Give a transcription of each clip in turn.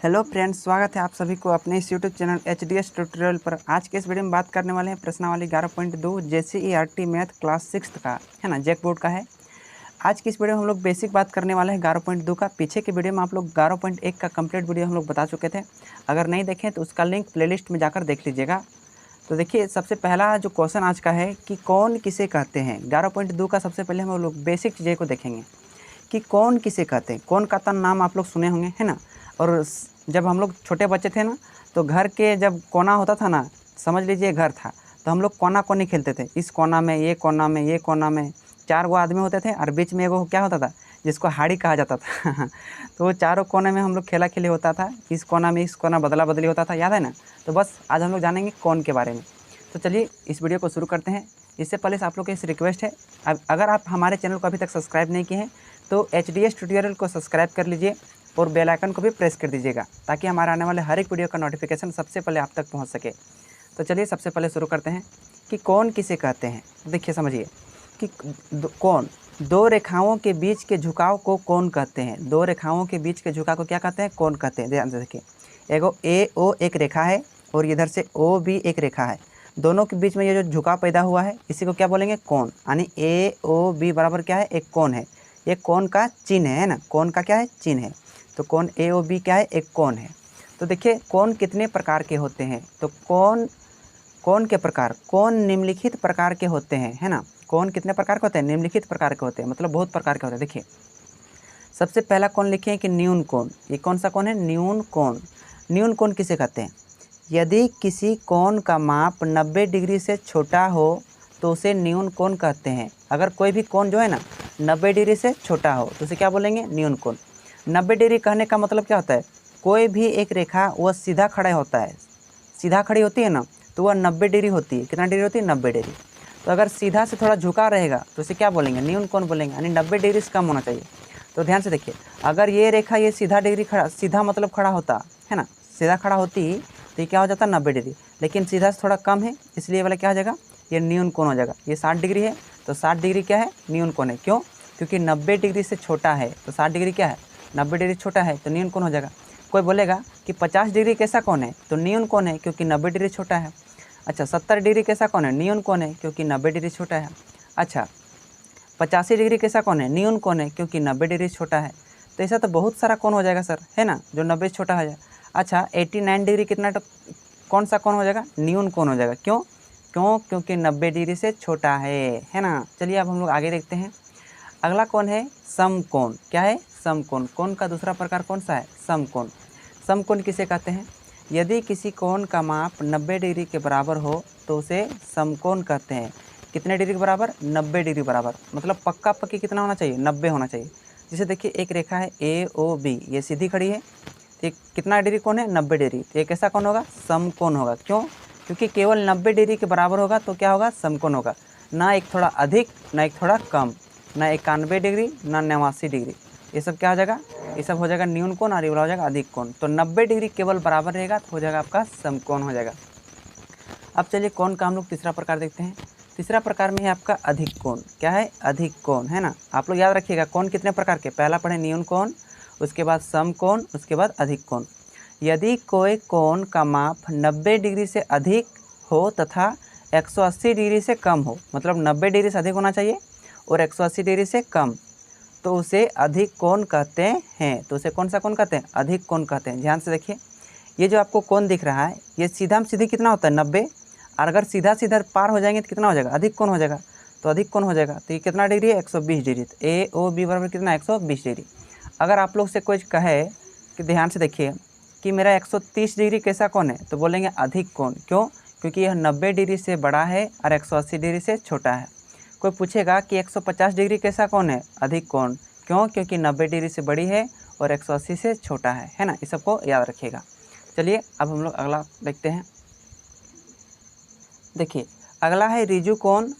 Hello friends, स्वागत है आप सभी को अपने इस यूट्यूब चैनल HDS ट्यूटोरियल पर। आज के इस वीडियो में बात करने वाले हैं प्रश्नावली 11.2 JCERT मैथ क्लास 6 का, है ना, जैक बोर्ड का है। आज की इस वीडियो में हम लोग बेसिक बात करने वाले हैं 11.2 का। पीछे के वीडियो में आप लोग 11.1 का कंप्लीट वीडियो हम लोग बता चुके थे। अगर नहीं देखें तो उसका लिंक प्लेलिस्ट में जाकर देख लीजिएगा। तो देखिए, सबसे पहला जो क्वेश्चन आज का है कि कौन किसे कहते हैं। 11.2 का सबसे पहले हम लोग बेसिक चीज़ें को देखेंगे कि कौन किसे कहते हैं। कौन का नाम आप लोग सुने होंगे, है ना। और जब हम लोग छोटे बच्चे थे ना, तो घर के जब कोना होता था ना, समझ लीजिए घर था, तो हम लोग कोना कोनी खेलते थे। इस कोना में, ये कोना में, ये कोना में 4 गो आदमी होते थे और बीच में एगो क्या होता था जिसको हाड़ी कहा जाता था तो वो चारों कोने में हम लोग खेला खेली होता था। इस कोना में इस कोना बदला बदली होता था, याद है ना। तो बस आज हम लोग जानेंगे कौन के बारे में। तो चलिए इस वीडियो को शुरू करते हैं। इससे पहले से आप लोग की इस रिक्वेस्ट है, अगर आप हमारे चैनल को अभी तक सब्सक्राइब नहीं किए हैं तो HDS ट्यूटोरियल को सब्सक्राइब कर लीजिए और बेल आइकन को भी प्रेस कर दीजिएगा, ताकि हमारे आने वाले हर एक वीडियो का नोटिफिकेशन सबसे पहले आप तक पहुंच सके। तो चलिए सबसे पहले शुरू करते हैं कि कौन किसे कहते हैं। देखिए समझिए कि कौन, दो रेखाओं के बीच के झुकाव को कौन कहते हैं। दो रेखाओं के बीच के झुकाव को क्या कहते हैं, कौन कहते हैं। ध्यान से देखिए, एगो AO एक रेखा है और इधर से OB एक रेखा है। दोनों के बीच में ये जो झुकाव पैदा हुआ है, इसी को क्या बोलेंगे, कोण। यानी AOB बराबर क्या है, एक कोण है। ये कोण का चिन्ह है ना, कोण का क्या है, चिन्ह है। तो कोण AOB क्या है, एक कोण है। तो देखिए कोण कितने प्रकार के होते हैं। तो कोण के प्रकार, कोण निम्नलिखित प्रकार के होते हैं, है ना। कोण कितने प्रकार के होते हैं, निम्नलिखित प्रकार के होते हैं, मतलब बहुत प्रकार के होते हैं। देखिए सबसे पहला कोण लिखे हैं कि न्यून कोण। ये कौन सा कोण है, न्यून कोण। न्यून कोण किसे कहते हैं, यदि किसी कोण का माप 90 डिग्री से छोटा हो तो उसे न्यून कोण कहते हैं। अगर कोई भी कोण जो है ना 90 डिग्री से छोटा हो तो उसे क्या बोलेंगे, न्यून कोण। 90 डिग्री कहने का मतलब क्या होता है, कोई भी एक रेखा वह सीधा खड़ा होता है, सीधा खड़ी होती है ना, तो वह 90 डिग्री होती है। कितना डिग्री होती है, 90 डिग्री। तो अगर सीधा से थोड़ा झुका रहेगा तो उसे क्या बोलेंगे, न्यून कोण बोलेंगे, यानी 90 डिग्री से कम होना चाहिए। तो ध्यान से देखिए, अगर ये रेखा ये सीधा डिग्री खड़ा, सीधा मतलब खड़ा होता है ना, सीधा खड़ा होती तो ये क्या हो जाता है, 90 डिग्री। लेकिन सीधा से थोड़ा कम है, इसलिए वाला क्या हो जाएगा, ये न्यून कोण हो जाएगा। ये 60 डिग्री है तो 60 डिग्री क्या है, न्यून कोण है। क्यों, क्योंकि 90 डिग्री से छोटा है तो 60 डिग्री क्या है, 90 डिग्री छोटा है तो न्यून कोण हो जाएगा। कोई बोलेगा कि 50 डिग्री कैसा कोण है, तो न्यून कोण है क्योंकि 90 डिग्री छोटा है। अच्छा 70 डिग्री कैसा कोण है, न्यून कोण है क्योंकि 90 डिग्री छोटा है। अच्छा 85 डिग्री कैसा कोण है, न्यून कोण है क्योंकि 90 डिग्री छोटा है। तो ऐसा तो बहुत सारा कोण हो जाएगा सर, है ना, जो 90 से छोटा हो जाए। अच्छा 89 डिग्री कितना कौन सा कोण हो जाएगा, न्यून कोण हो जाएगा। क्यों, क्योंकि 90 डिग्री से छोटा है ना। चलिए अब हम लोग आगे देखते हैं। अगला कोण है समकोण। क्या है, समकोण। कोण का दूसरा प्रकार कौन सा है, समकोण। समकोण किसे कहते हैं, यदि किसी कोण का माप 90 डिग्री के बराबर हो तो उसे समकोण कहते हैं। कितने डिग्री के बराबर, 90 डिग्री बराबर, मतलब पक्का पक्की कितना होना चाहिए, 90 होना चाहिए। जैसे देखिए एक रेखा है AOB, ये सीधी खड़ी है, तो कितना डिग्री कोण है, 90 डिग्री। तो ये कैसा कोण होगा, समकोण होगा। क्यों, क्योंकि केवल 90 डिग्री के बराबर होगा तो क्या होगा, समकोण होगा। ना एक थोड़ा अधिक ना एक थोड़ा कम, ना 91 डिग्री ना 89 डिग्री, ये सब क्या हो जाएगा, ये सब हो जाएगा न्यून कोण और ये वाला हो जाएगा अधिक कोण। तो 90 डिग्री केवल बराबर रहेगा तो हो जाएगा आपका समकोण हो जाएगा। अब चलिए कोण का हम लोग तीसरा प्रकार देखते हैं। तीसरा प्रकार में है आपका अधिक कोण। क्या है, अधिक कोण, है ना। आप लोग याद रखिएगा कोण कितने प्रकार के, पहला पढ़े न्यून कोण, उसके बाद समकोण, उसके बाद अधिक कोण। यदि कोई कोण का माप 90 डिग्री से अधिक हो तथा 180 डिग्री से कम हो, मतलब 90 डिग्री से अधिक होना चाहिए और 180 डिग्री से कम, तो उसे अधिक कोण कहते हैं। तो उसे कौन सा कोण कहते हैं, अधिक कोण कहते हैं। ध्यान से देखिए, ये जो आपको कोण दिख रहा है ये सीधा में सीधी कितना होता है, 90, और अगर सीधा सीधा पार हो जाएंगे तो कितना हो जाएगा, अधिक कोण हो जाएगा। तो अधिक कोण हो जाएगा तो ये कितना डिग्री है, 120 डिग्री। तो AOB बराबर कितना, 120 डिग्री। अगर आप लोग से कोई कहे कि ध्यान से देखिए कि मेरा 130 डिग्री कैसा कोण है, तो बोलेंगे अधिक कोण। क्यों, क्योंकि यह 90 डिग्री से बड़ा है और 180 डिग्री से छोटा है। कोई पूछेगा कि 150 डिग्री कैसा कोण है, अधिक कोण। क्यों, क्योंकि 90 डिग्री से बड़ी है और 180 से छोटा है ना। इस सबको याद रखिएगा। चलिए अब हम लोग अगला देखते हैं। देखिए अगला है ऋजु कोण।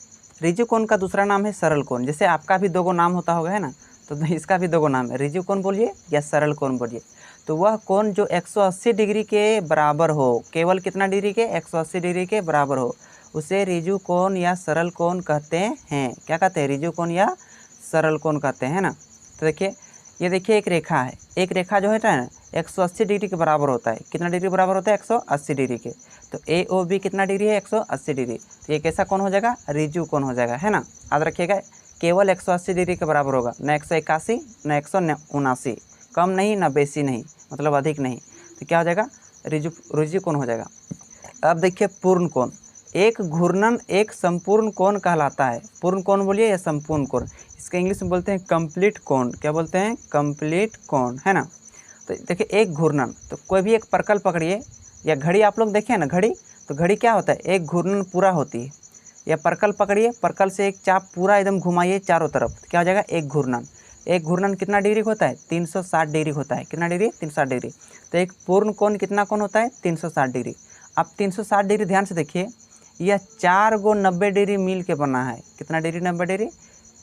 ऋजु कोण का दूसरा नाम है सरल कोण। जैसे आपका भी 2 गो नाम होता होगा, है ना, तो इसका भी 2 गो नाम है, ऋजु कोण बोलिए या सरल कोण बोलिए। तो वह कोण जो 180 डिग्री के बराबर हो, केवल कितना डिग्री के, 180 डिग्री के बराबर हो, उसे ऋजु कोण या सरल कोण कहते हैं। क्या कहते हैं, ऋजु कोण या सरल कोण कहते हैं ना। तो देखिए ये देखिए एक रेखा है, एक रेखा जो है ना 180 डिग्री के बराबर होता है। कितना डिग्री बराबर होता है? 180 डिग्री के। तो ए ओ बी कितना डिग्री है? 180 डिग्री। तो ये कैसा कोण हो जाएगा? रिजु कोण हो जाएगा, है ना। याद रखिएगा, केवल 180 डिग्री के बराबर होगा, न 181 न 179, कम नहीं न बेसी नहीं, मतलब अधिक नहीं। तो क्या हो जाएगा? रिजु कोण हो जाएगा। अब देखिए पूर्ण कोण, एक घूर्णन एक संपूर्ण कोण कहलाता है। पूर्ण कोण बोलिए या संपूर्ण कोण, इसका इंग्लिश में बोलते हैं कंप्लीट कोण। क्या बोलते हैं? कंप्लीट कोण, है ना। तो देखिए एक घूर्णन, तो कोई भी एक पर्कल पकड़िए या घड़ी, आप लोग देखें ना घड़ी, तो घड़ी क्या होता है? एक घूर्णन पूरा होती है। या पर्कल पकड़िए, पर्कल से एक चाप पूरा एकदम घुमाइए चारों तरफ, तो क्या हो जाएगा? एक घूर्णन। एक घूर्णन कितना डिग्री होता है? 360 डिग्री होता है। कितना डिग्री? 360 डिग्री। तो एक पूर्ण कोण कितना कोण होता है? 360 डिग्री। अब 360 डिग्री ध्यान से देखिए, यह 4 गो 90 डिग्री मिल के बना है। कितना डिग्री? 90 डिग्री।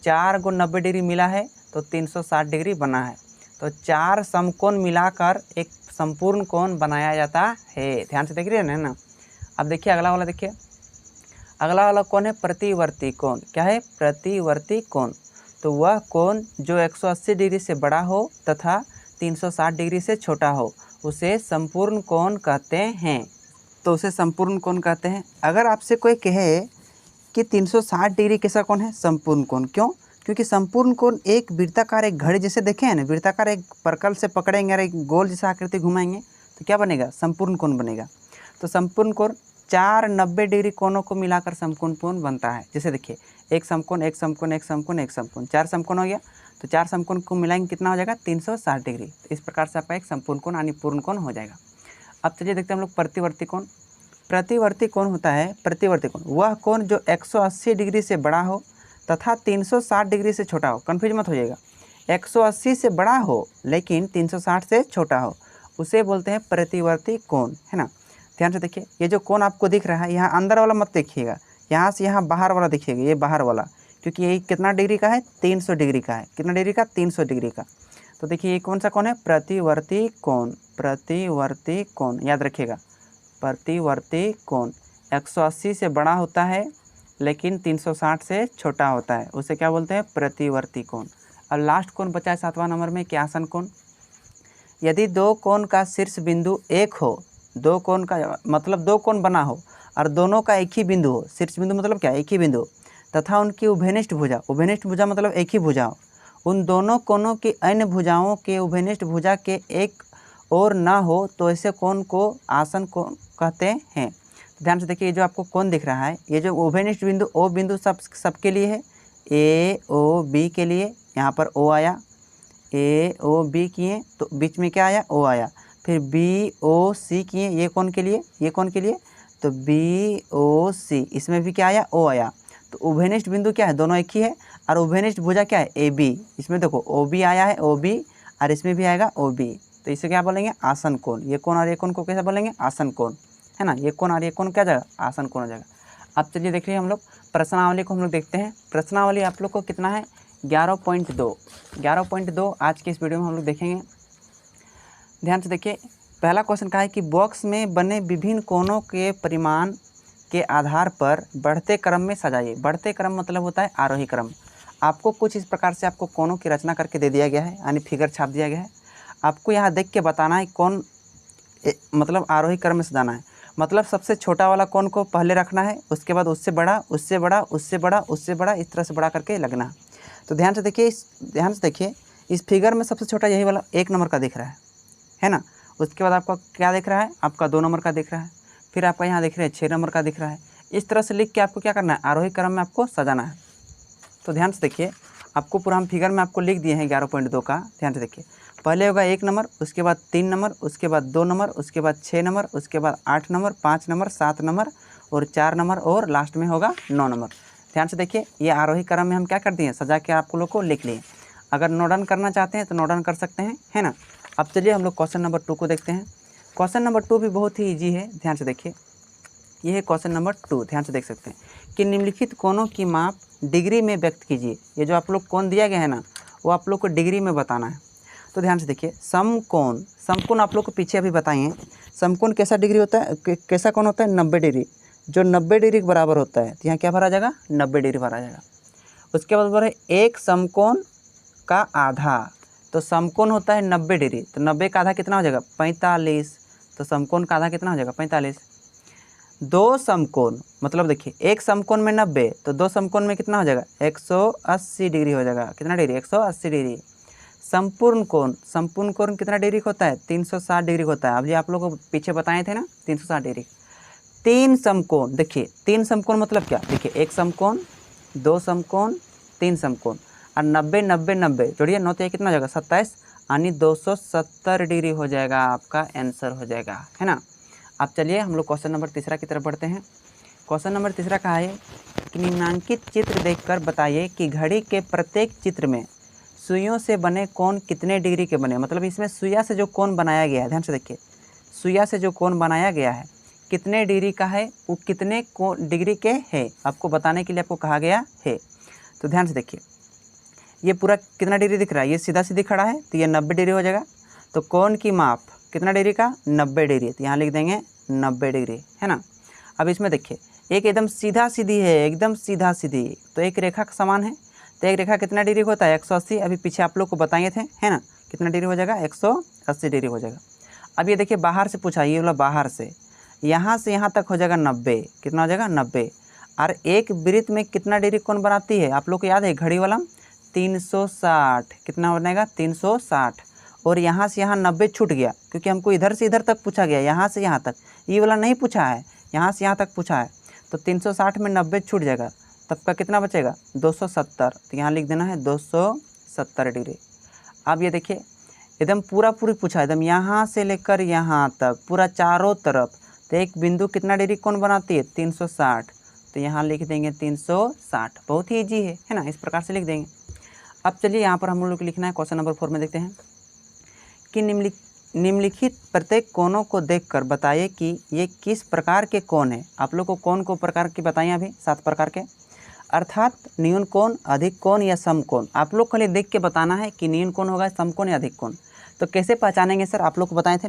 4 गो 90 डिग्री मिला है तो 360 डिग्री बना है। तो 4 समकोण मिलाकर एक संपूर्ण कोण बनाया जाता है। ध्यान से देख रहे हैं ना। अब देखिए अगला वाला, देखिए अगला वाला कौन है? प्रतिवर्ती कोण। क्या है? प्रतिवर्ती कोण। तो वह कोण जो 180 डिग्री से बड़ा हो तथा 360 डिग्री से छोटा हो, उसे संपूर्ण कोण कहते हैं। तो उसे संपूर्ण कोण कहते हैं। अगर आपसे कोई कहे कि 360 डिग्री कैसा कोण है? संपूर्ण कोण। क्यों? क्योंकि संपूर्ण कोण एक वृत्ताकार, एक घड़ी जैसे देखे हैं ना, वृत्ताकार एक पर्कल से पकड़ेंगे और एक गोल जैसा आकृति घुमाएंगे तो क्या बनेगा? संपूर्ण कोण बनेगा। तो संपूर्ण कोण 4 90 डिग्री कोणों को मिलाकर संपूर्ण कोण बनता है। जैसे देखिए एक समकोण, एक समकोण, एक समकोण, एक समकोण, 4 समकोण हो गया। तो 4 समकोण को मिलाएंगे कितना हो जाएगा? 360 डिग्री। तो इस प्रकार से आपका एक संपूर्ण कोण यानी पूर्ण कोण हो जाएगा। अब चलिए देखते हैं हम लोग प्रतिवर्ती कोण। प्रतिवर्ती कोण होता है, प्रतिवर्ती कोण वह कोण जो 180 डिग्री से बड़ा हो तथा 360 डिग्री से छोटा हो। कन्फ्यूज मत होइएगा, 180 से बड़ा हो लेकिन 360 से छोटा हो, उसे बोलते हैं प्रतिवर्ती कोण, है ना। ध्यान से देखिए, ये जो कोण आपको दिख रहा है, यहाँ अंदर वाला मत देखिएगा, यहाँ से यहाँ बाहर वाला देखिएगा, ये बाहर वाला, क्योंकि ये कितना डिग्री का है? 300 डिग्री का है। कितना डिग्री का? 300 डिग्री का। तो देखिए ये कौन सा कोण है? प्रतिवर्ती कोण। प्रतिवर्ती कोण याद रखिएगा, प्रतिवर्ती कोण 180 से बड़ा होता है लेकिन 360 से छोटा होता है, उसे क्या बोलते हैं? प्रतिवर्ती कोण। अब लास्ट कोण बचा है 7वां नंबर में कि आसन कोण। यदि दो कोण का शीर्ष बिंदु एक हो, दो कोण का मतलब दो कोण बना हो और दोनों का एक ही बिंदु हो, शीर्ष बिंदु मतलब क्या? एक ही बिंदु, तथा उनकी उभयनिष्ठ भुजा, उभयनिष्ठ भुजा मतलब एक ही भुजा हो, उन दोनों कोणों की अन्य भुजाओं के उभयनिष्ठ भुजा के एक और ना हो, तो ऐसे कोण को आसन कोण कहते हैं। तो ध्यान से देखिए, ये जो आपको कोण दिख रहा है, ये जो उभयनिष्ठ बिंदु ओ बिंदु सबके लिए है, ए ओ बी के लिए यहाँ पर ओ आया, ए ओ बी किए तो बीच में क्या आया? ओ आया। फिर बी ओ सी किए, ये कौन के लिए? ये कौन के लिए? तो बी ओ सी, इसमें भी क्या आया? ओ आया। तो उभयनिष्ठ बिंदु क्या है? दोनों एक ही है। और उभयनिष्ठ भुजा क्या है? A B. इसमें देखो ओ बी आया है, ओ बी, और इसमें भी आएगा ओ बी। तो इसे क्या बोलेंगे? आसन कोण। ये कोण और ये कोण को कैसे बोलेंगे? आसन कोण, है ना। ये कोण और ये कोण क्या जाएगा? आसन कोण हो जाएगा। अब चलिए देख रहे हैं हम लोग प्रश्नावली को, हम लोग देखते हैं। प्रश्नावली आप लोग को कितना है? 11.2। 11.2 आज के इस वीडियो में हम लोग देखेंगे। ध्यान से देखिए, पहला क्वेश्चन का है कि बॉक्स में बने विभिन्न कोणों के परिमाण के आधार पर बढ़ते क्रम में सजाइए। बढ़ते क्रम मतलब होता है आरोही क्रम। आपको कुछ इस प्रकार से आपको कोणों की रचना करके दे दिया गया है, यानी फिगर छाप दिया गया है। आपको यहाँ देख के बताना है कौन मतलब आरोही क्रम में सजाना है। मतलब सबसे छोटा वाला कोण को पहले रखना है, उसके बाद उससे बड़ा, उससे बड़ा, उससे बड़ा, उससे बड़ा, इस तरह से बड़ा करके लगना है। तो ध्यान से देखिए, इस फिगर में सबसे छोटा यही वाला 1 नंबर का दिख रहा है ना। उसके बाद आपका क्या दिख रहा है? आपका 2 नंबर का दिख रहा है। फिर आपका यहाँ दिख रहा है 6 नंबर का दिख रहा है। इस तरह से लिख के आपको क्या करना है? आरोही क्रम में आपको सजाना है। तो ध्यान से देखिए, आपको पूरा हम फिगर में आपको लिख दिए हैं 11.2 का। ध्यान से देखिए, पहले होगा 1 नंबर, उसके बाद 3 नंबर, उसके बाद 2 नंबर, उसके बाद 6 नंबर, उसके बाद 8 नंबर, 5 नंबर, 7 नंबर और 4 नंबर और लास्ट में होगा 9 नंबर। ध्यान से देखिए, ये आरोही क्रम में हम क्या कर दिए? सजा के आप लोग को लिख लिए। अगर नोट डाउन करना चाहते हैं तो नोट डाउन कर सकते हैं, है ना। अब चलिए हम लोग क्वेश्चन नंबर 2 को देखते हैं। क्वेश्चन नंबर 2 भी बहुत ही ईजी है। ध्यान से देखिए, ये है क्वेश्चन नंबर 2। ध्यान से देख सकते हैं कि निम्नलिखित कोणों की माप डिग्री में व्यक्त कीजिए। ये जो आप लोग कोण दिया गया है ना, वो आप लोग को डिग्री में बताना है। तो ध्यान से देखिए, समकोण, समकोण आप लोग को पीछे अभी बताएं। समकोण कैसा डिग्री होता है, कैसा कोण होता है? 90 डिग्री। जो 90 डिग्री के बराबर होता है, तो यहाँ क्या भरा जाएगा? 90 डिग्री भरा जाएगा। उसके बाद बोल रहे एक समकोण का आधा। तो समकोण होता है 90 डिग्री, तो 90 का आधा कितना हो जाएगा 45, तो समकोण का आधा कितना हो जाएगा 45। दो समकोण मतलब देखिए एक समकोण में 90, तो दो समकोण में कितना हो जाएगा 180 डिग्री हो जाएगा। कितना डिग्री 180 डिग्री। संपूर्ण कोण कितना डिग्री का होता है 360 डिग्री का होता है। अब ये आप लोग को पीछे बताए थे ना 360 डिग्री। तीन समकोण, देखिए तीन समकोण मतलब क्या, देखिए एक समकोण, दो समकोण, तीन समकोण और 90 90 90 जोड़िए 9 तो कितना हो जाएगा 27, यानी 270 डिग्री हो जाएगा, आपका आंसर हो जाएगा, है ना। अब चलिए हम लोग क्वेश्चन नंबर तीसरा की तरफ बढ़ते हैं। क्वेश्चन नंबर तीसरा कहा है कि निम्नांकित चित्र देखकर बताइए कि घड़ी के प्रत्येक चित्र में सुइयों से बने कोण कितने डिग्री के बने। मतलब इसमें सुइया से जो कोण बनाया गया है, ध्यान से देखिए, सुइया से जो कोण बनाया गया है कितने डिग्री का है, वो कितने डिग्री के है, आपको बताने के लिए आपको कहा गया है। तो ध्यान से देखिए, ये पूरा कितना डिग्री दिख रहा है, ये सीधा सीधी खड़ा है तो ये 90 डिग्री हो जाएगा। तो कोण की माप कितना डिग्री का 90 डिग्री, तो यहाँ लिख देंगे 90 डिग्री, है ना। अब इसमें देखिए एक एकदम सीधा सीधी है, एकदम सीधा सीधी, तो एक रेखा का समान है, तो एक रेखा कितना डिग्री होता है 180। अभी पीछे आप लोग को बताए थे, है ना, कितना डिग्री हो जाएगा 180 डिग्री हो जाएगा। अब ये देखिए बाहर से पूछा, ये वाला बाहर से यहाँ तक हो जाएगा 90, कितना हो जाएगा 90। और एक वृत्त में कितना डिग्री कोण बनाती है, आप लोग को याद है घड़ी वाला 360, कितना बनेगा 360। और यहाँ से यहाँ 90 छूट गया, क्योंकि हमको इधर से इधर तक पूछा गया, यहाँ से यहाँ तक, ये वाला नहीं पूछा है, यहाँ से यहाँ तक पूछा है। तो 360 में 90 छूट जाएगा, तब का कितना बचेगा 270, तो यहाँ लिख देना है 270 डिग्री। अब ये देखिए एकदम पूरा पूछा, एकदम यहाँ से लेकर यहाँ तक पूरा चारों तरफ, तो एक बिंदु कितना डिग्री कोण बनाती है 360, तो यहाँ लिख देंगे 360। बहुत ही ईजी है ना, इस प्रकार से लिख देंगे। अब चलिए यहाँ पर हम लोग लिखना है क्वेश्चन नंबर 4 में देखते हैं कि निम्नलिखित प्रत्येक कोणों को देखकर बताइए कि ये किस प्रकार के कोण है। आप लोग को कोण को प्रकार के बताइए, अभी 7 प्रकार के, अर्थात न्यून कोण, अधिक कोण या समकोण। आप लोग खाली देख के बताना है कि न्यून कोण होगा, समकोण या अधिक कोण। तो कैसे पहचानेंगे सर, आप लोग को बताए थे,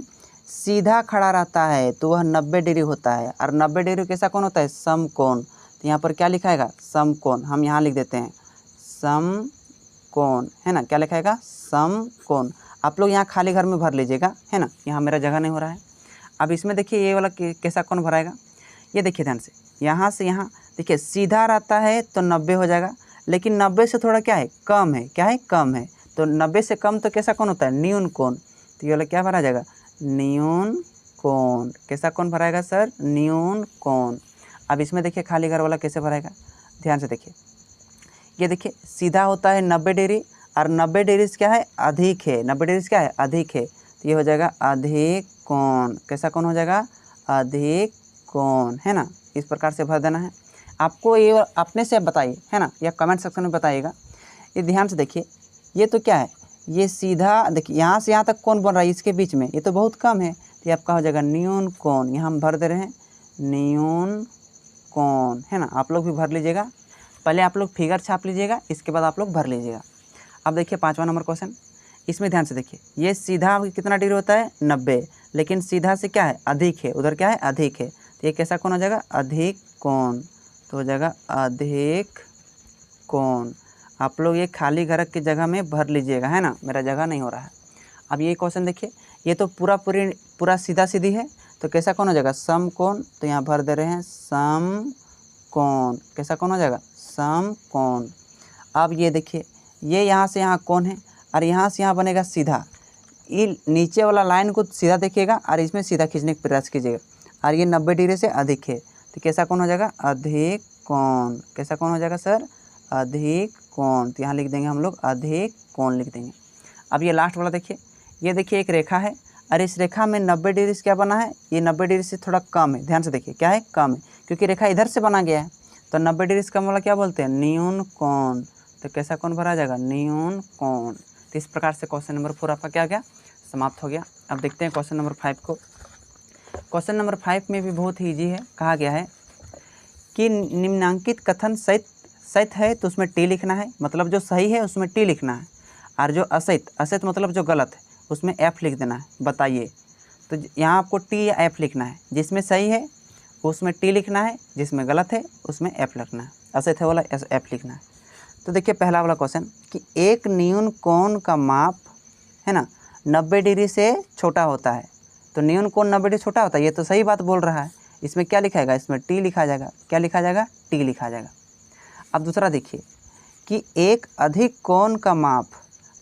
सीधा खड़ा रहता है तो वह 90 डिग्री होता है, और 90 डिग्री कैसा कोण होता है समकोण। तो यहाँ पर क्या लिखाएगा समकोण, हम यहाँ लिख देते हैं समकोण, है ना, क्या लिखाएगा समकोण। आप लोग यहाँ खाली घर में भर लीजिएगा, है ना, यहाँ मेरा जगह नहीं हो रहा है। अब इसमें देखिए ये वाला कैसा कोण भराएगा, ये देखिए ध्यान से यहाँ देखिए सीधा रहता है तो 90 हो जाएगा, लेकिन 90 से थोड़ा क्या है कम है, क्या है कम है, तो 90 से कम तो कैसा कोण होता है न्यून कोण। तो ये वाला क्या भरा जाएगा न्यून कोण। कैसा कोण भराएगा सर न्यून कोण। अब इसमें देखिए खाली घर वाला कैसे भराएगा, ध्यान से देखिए, ये देखिए सीधा होता है 90 डिग्री, और 90 डिग्री से क्या है अधिक है, 90 डिग्री से क्या है अधिक है, तो ये हो जाएगा अधिक कोण। कैसा कोण हो जाएगा अधिक कोण, है ना। इस प्रकार से भर देना है। आपको ये अपने से बताइए, है ना, या कमेंट सेक्शन में बताइएगा। ये ध्यान से देखिए, ये तो क्या है, ये सीधा देखिए यहाँ से यहाँ तक कोण बन रहा है, इसके बीच में ये तो बहुत कम है, तो ये आपका हो जाएगा न्यून कोण। यहाँ हम भर दे रहे हैं न्यून कोण, है ना। आप लोग भी भर लीजिएगा, पहले आप लोग फिगर छाप लीजिएगा, इसके बाद आप लोग भर लीजिएगा। अब देखिए 5वां नंबर क्वेश्चन, इसमें ध्यान से देखिए, ये सीधा कितना डिग्री होता है 90, लेकिन सीधा से क्या है अधिक है, उधर क्या है अधिक है, तो ये कैसा कोण हो जाएगा अधिक कोण। तो हो जाएगा अधिक कोण। आप लोग ये खाली घर की जगह में भर लीजिएगा, है ना, मेरा जगह नहीं हो रहा है। अब ये क्वेश्चन देखिए, ये तो पूरा सीधा सीधी है, तो कैसा कोण हो जाएगा समकोण। तो यहाँ भर दे रहे हैं समकोण। कैसा कोण हो जाएगा समकोण। अब ये देखिए, ये यहाँ से यहाँ कोण है, और यहाँ से यहाँ बनेगा सीधा। ये नीचे वाला लाइन को सीधा देखिएगा और इसमें सीधा खींचने का प्रयास कीजिएगा, और ये 90 डिग्री से अधिक है, तो कैसा कोण हो जाएगा अधिक कोण। कैसा कोण हो जाएगा सर अधिक कोण। तो यहाँ लिख देंगे हम लोग अधिक कोण लिख देंगे। अब ये लास्ट वाला देखिए, ये देखिए एक रेखा है, और इस रेखा में 90 डिग्री से क्या बना है, ये 90 डिग्री से थोड़ा कम है। ध्यान से देखिए क्या है कम है, क्योंकि रेखा इधर से बना गया है, तो 90 डिग्री से कम वाला क्या बोलते हैं न्यून कोण। तो कैसा कोण भरा जाएगा न्यून कोण। तो इस प्रकार से क्वेश्चन नंबर 4 आपका क्या गया समाप्त हो गया। अब देखते हैं क्वेश्चन नंबर 5 को। क्वेश्चन नंबर 5 में भी बहुत ही ईजी है। कहा गया है कि निम्नांकित कथन सहित है तो उसमें टी लिखना है, मतलब जो सही है उसमें टी लिखना है, और जो असहित मतलब जो गलत है उसमें एफ लिख देना है। बताइए, तो यहाँ आपको टी या एफ लिखना है। जिसमें सही है उसमें टी लिखना है, जिसमें गलत है उसमें एफ लिखना है। असहित है वाला एफ लिखना है। तो देखिए पहला वाला क्वेश्चन कि एक न्यून कोण का माप है ना, 90 डिग्री से छोटा होता है। तो न्यून कोण 90 डिग्री छोटा होता है, ये तो सही बात बोल रहा है। इसमें क्या लिखा जाएगा, इसमें टी लिखा जाएगा। क्या लिखा जाएगा, टी लिखा जाएगा। अब दूसरा देखिए कि एक अधिक कोण का माप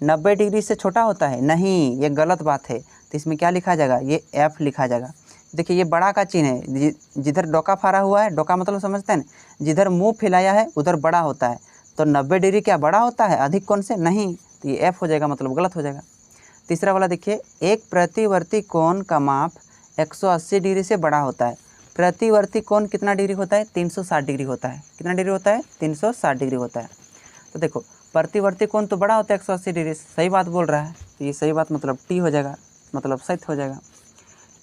90 डिग्री से छोटा होता है, नहीं, ये गलत बात है। तो इसमें क्या लिखा जाएगा, ये एफ लिखा जाएगा। देखिए ये बड़ा का चिन्ह है, जिधर डोका फाड़ा हुआ है, डोका मतलब समझते हैं ना, जिधर मुंह फैलाया है उधर बड़ा होता है। तो 90 डिग्री क्या बड़ा होता है अधिक कोण से, नहीं, तो ये एफ हो जाएगा, मतलब गलत हो जाएगा। तीसरा वाला देखिए, एक प्रतिवर्ती कोण का माप 180 डिग्री से बड़ा होता है। प्रतिवर्ती कोण कितना डिग्री होता है, 360 डिग्री होता है। कितना डिग्री होता है, 360 डिग्री होता है। तो देखो प्रतिवर्ती कोण तो बड़ा होता है 180 डिग्री, सही बात बोल रहा है। तो ये सही बात मतलब टी हो जाएगा, मतलब सही हो जाएगा।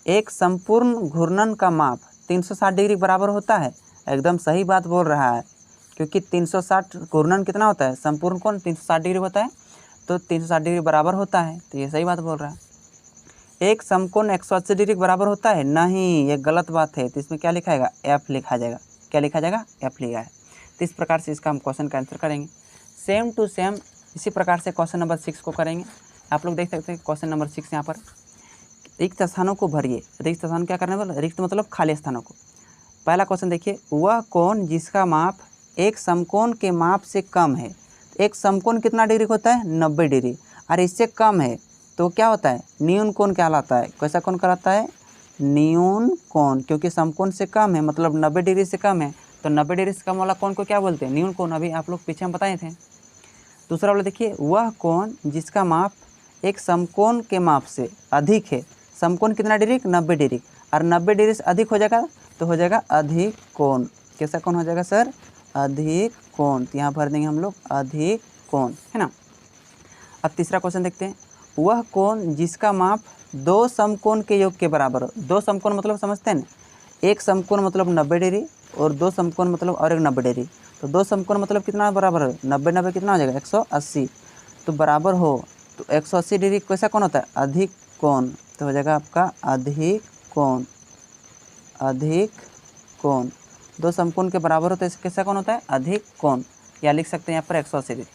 एक संपूर्ण घूर्णन का माप 360 डिग्री बराबर होता है, एकदम सही बात बोल रहा है, क्योंकि 360 घूर्णन कितना होता है, संपूर्ण कोण 360 डिग्री होता है, तो 360 डिग्री बराबर होता है। तो ये सही बात बोल रहा है। एक समकोण 180 डिग्री बराबर होता है, नहीं, ये गलत बात है। तो इसमें क्या लिखा जाएगा, एफ लिखा जाएगा। क्या लिखा जाएगा, एफ लिखा है। तो इस प्रकार से इसका हम क्वेश्चन का आंसर करेंगे। सेम टू सेम इसी प्रकार से क्वेश्चन नंबर 6 को करेंगे। आप लोग देख सकते हैं क्वेश्चन नंबर 6 यहाँ पर, रिक्त स्थानों को भरिए। रिक्त स्थान क्या करने वाला, रिक्त मतलब खाली स्थानों को। पहला क्वेश्चन देखिए, वह कोण जिसका माप एक समकोण के माप से कम है। एक समकोण कितना डिग्री होता है, 90 डिग्री, और इससे कम है तो क्या होता है, न्यून कोण कहलाता है। कैसा कोण कहलाता है, न्यून कोण, क्योंकि समकोण से कम है, मतलब 90 डिग्री से कम है, तो 90 डिग्री से कम वाला कोण को क्या बोलते हैं, न्यून कोण। अभी आप लोग पीछे हम बताए थे। दूसरा वाला देखिए, वह कोण जिसका माप एक समकोण के माप से अधिक है। समकोण कितना डिग्री, 90 डिग्री, और 90 डिग्री से अधिक हो जाएगा तो हो जाएगा अधिक कोण। कैसा कोण हो जाएगा सर, अधिक कोण। तो यहाँ भर देंगे हम लोग अधिक कोण, है ना। अब तीसरा क्वेश्चन देखते हैं, वह कोण जिसका माप दो समकोण के योग के बराबर हो। दो समकोण मतलब समझते हैं ना, एक समकोण मतलब 90 डिग्री और दो समकोण मतलब और एक 90 डिग्री। तो दो समकोण मतलब कितना बराबर है, 90 90 कितना हो जाएगा, 180। तो बराबर हो तो 180 डिग्री कैसा कोण होता है, अधिक कोण। तो हो जाएगा आपका अधिक कोण। अधिक कोण दो समकोण के बराबर होता है, कैसा कोण होता है, अधिक कोण। या लिख सकते हैं यहाँ पर 180 डिग्री।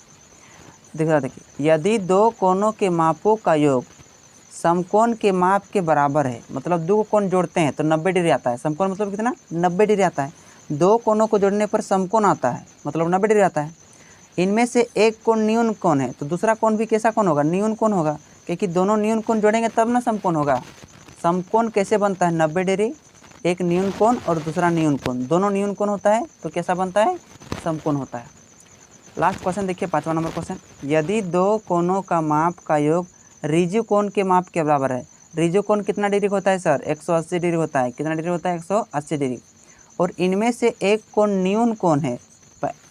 देखिए, यदि दो कोणों के मापों का योग समकोण के माप के बराबर है, मतलब दो कोण जोड़ते हैं तो 90 डिग्री आता है। समकोण मतलब कितना, 90 डिग्री आता है। दो कोणों को जोड़ने पर समकोण आता है, मतलब 90 डिग्री आता है। इनमें से एक कोण न्यून कोण है, तो दूसरा कोण भी कैसा कोण होगा, न्यून कोण होगा, क्योंकि दोनों न्यून कोण जोड़ेंगे तब ना समकोण होगा। समकोण कैसे बनता है, 90 डिग्री, एक न्यून कोण और दूसरा न्यून कोण, दोनों न्यून कोण होता है तो कैसा बनता है, समकोण होता है। लास्ट क्वेश्चन देखिए, 5वां नंबर क्वेश्चन, यदि दो कोणों का माप का योग रिजु कोण के माप के बराबर है। रिजु कोण कितना डिग्री होता है सर, 180 डिग्री होता है। कितना डिग्री होता है, 180 डिग्री। और इनमें से एक कोण न्यून कोण है।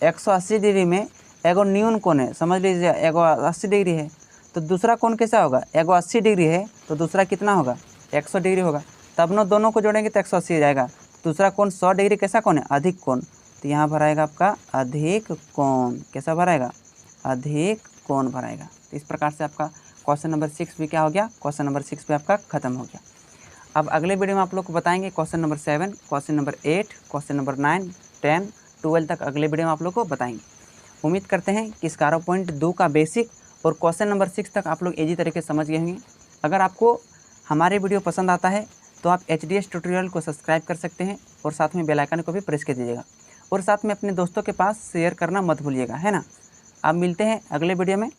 180 डिग्री में एगो न्यून कोण है, समझ लीजिए एगो 80 डिग्री है, तो दूसरा कोण कैसा होगा, एगो 80 डिग्री है तो दूसरा कितना होगा, 100 डिग्री होगा। तब न दोनों को जोड़ेंगे तो 180 हो जाएगा। दूसरा कोण 100 डिग्री कैसा कोण है, अधिक कोण। तो यहाँ भराएगा आपका अधिक कोण। कैसा भराएगा, अधिक कोण भराएगा। तो इस प्रकार से आपका क्वेश्चन नंबर 6 भी क्या हो गया, क्वेश्चन नंबर 6 भी आपका खत्म हो गया। अब अगले वीडियो में आप लोग को बताएंगे question number 7, question number 8, question number 9, 10, 12 तक अगले वीडियो में आप लोग को बताएंगे। उम्मीद करते हैं कि इस 11.2 का बेसिक और क्वेश्चन नंबर 6 तक आप लोग इजी तरीके से समझ गए होंगे। अगर आपको हमारे वीडियो पसंद आता है तो आप HDS ट्यूटोरियल को सब्सक्राइब कर सकते हैं और साथ में बेल आइकन को भी प्रेस कर दीजिएगा, और साथ में अपने दोस्तों के पास शेयर करना मत भूलिएगा, है ना। आप मिलते हैं अगले वीडियो में।